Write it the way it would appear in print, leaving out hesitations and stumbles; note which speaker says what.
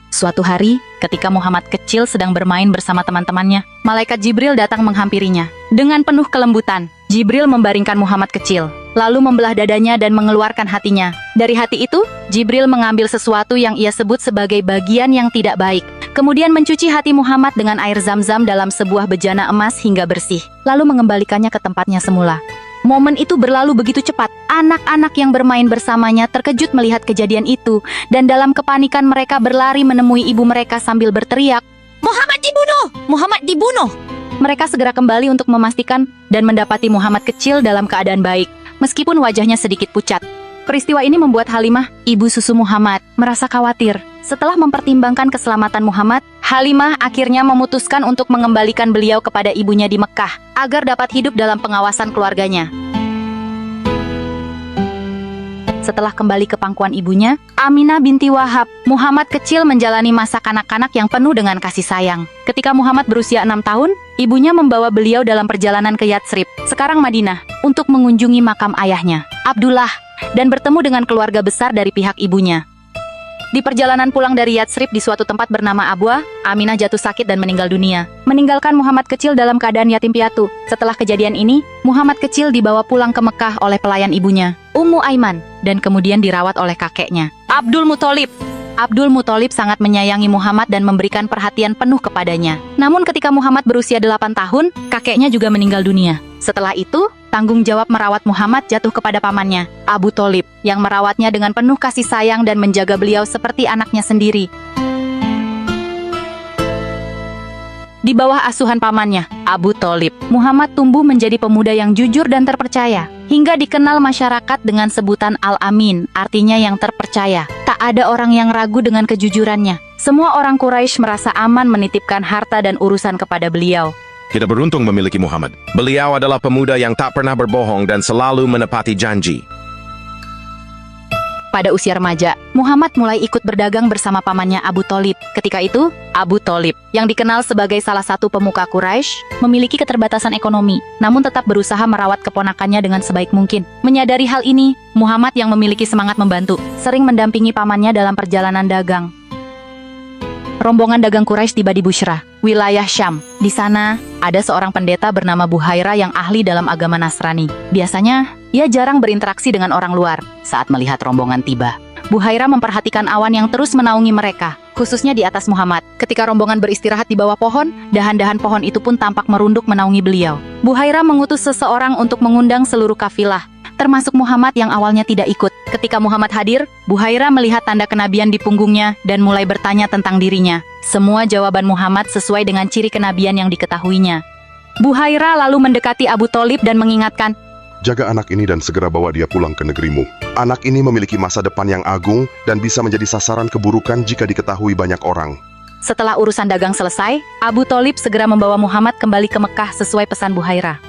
Speaker 1: Suatu hari, ketika Muhammad kecil sedang bermain bersama teman-temannya, malaikat Jibril datang menghampirinya. Dengan penuh kelembutan, Jibril membaringkan Muhammad kecil, lalu membelah dadanya dan mengeluarkan hatinya. Dari hati itu, Jibril mengambil sesuatu yang ia sebut sebagai bagian yang tidak baik, kemudian mencuci hati Muhammad dengan air zam-zam dalam sebuah bejana emas hingga bersih, lalu mengembalikannya ke tempatnya semula. Momen itu berlalu begitu cepat. Anak-anak yang bermain bersamanya terkejut melihat kejadian itu, dan dalam kepanikan mereka berlari menemui ibu mereka sambil berteriak, "Muhammad dibunuh! Muhammad dibunuh!" Mereka segera kembali untuk memastikan dan mendapati Muhammad kecil dalam keadaan baik, meskipun wajahnya sedikit pucat. Peristiwa ini membuat Halimah, ibu susu Muhammad, merasa khawatir. Setelah mempertimbangkan keselamatan Muhammad, Halimah akhirnya memutuskan untuk mengembalikan beliau kepada ibunya di Mekkah, agar dapat hidup dalam pengawasan keluarganya. Setelah kembali ke pangkuan ibunya, Aminah binti Wahab, Muhammad kecil menjalani masa kanak-kanak yang penuh dengan kasih sayang. Ketika Muhammad berusia 6 tahun, ibunya membawa beliau dalam perjalanan ke Yatsrib, sekarang Madinah, untuk mengunjungi makam ayahnya, Abdullah, dan bertemu dengan keluarga besar dari pihak ibunya. Di perjalanan pulang dari Yatsrib di suatu tempat bernama Abwa, Aminah jatuh sakit dan meninggal dunia, meninggalkan Muhammad kecil dalam keadaan yatim piatu. Setelah kejadian ini, Muhammad kecil dibawa pulang ke Mekah oleh pelayan ibunya, Ummu Aiman, dan kemudian dirawat oleh kakeknya, Abdul Muthalib. Abdul Muthalib sangat menyayangi Muhammad dan memberikan perhatian penuh kepadanya. Namun ketika Muhammad berusia 8 tahun, kakeknya juga meninggal dunia. Setelah itu, tanggung jawab merawat Muhammad jatuh kepada pamannya, Abu Thalib, yang merawatnya dengan penuh kasih sayang dan menjaga beliau seperti anaknya sendiri. Di bawah asuhan pamannya, Abu Thalib, Muhammad tumbuh menjadi pemuda yang jujur dan terpercaya, hingga dikenal masyarakat dengan sebutan Al-Amin, artinya yang terpercaya. Tak ada orang yang ragu dengan kejujurannya. Semua orang Quraisy merasa aman menitipkan harta dan urusan kepada beliau.
Speaker 2: Kita beruntung memiliki Muhammad. Beliau adalah pemuda yang tak pernah berbohong dan selalu menepati janji.
Speaker 1: Pada usia remaja, Muhammad mulai ikut berdagang bersama pamannya Abu Thalib. Ketika itu, Abu Thalib, yang dikenal sebagai salah satu pemuka Quraisy, memiliki keterbatasan ekonomi, namun tetap berusaha merawat keponakannya dengan sebaik mungkin. Menyadari hal ini, Muhammad yang memiliki semangat membantu, sering mendampingi pamannya dalam perjalanan dagang. Rombongan dagang Quraisy tiba di Bushra, wilayah Syam. Di sana, ada seorang pendeta bernama Buhaira yang ahli dalam agama Nasrani. Biasanya, ia jarang berinteraksi dengan orang luar. Saat melihat rombongan tiba, Buhaira memperhatikan awan yang terus menaungi mereka, khususnya di atas Muhammad. Ketika rombongan beristirahat di bawah pohon, dahan-dahan pohon itu pun tampak merunduk menaungi beliau. Buhaira mengutus seseorang untuk mengundang seluruh kafilah, termasuk Muhammad yang awalnya tidak ikut. Ketika Muhammad hadir, Buhaira melihat tanda kenabian di punggungnya dan mulai bertanya tentang dirinya. Semua jawaban Muhammad sesuai dengan ciri kenabian yang diketahuinya. Buhaira lalu mendekati Abu Thalib dan mengingatkan,
Speaker 3: "Jaga anak ini dan segera bawa dia pulang ke negerimu. Anak ini memiliki masa depan yang agung dan bisa menjadi sasaran keburukan jika diketahui banyak orang."
Speaker 1: Setelah urusan dagang selesai, Abu Thalib segera membawa Muhammad kembali ke Mekah sesuai pesan Buhaira.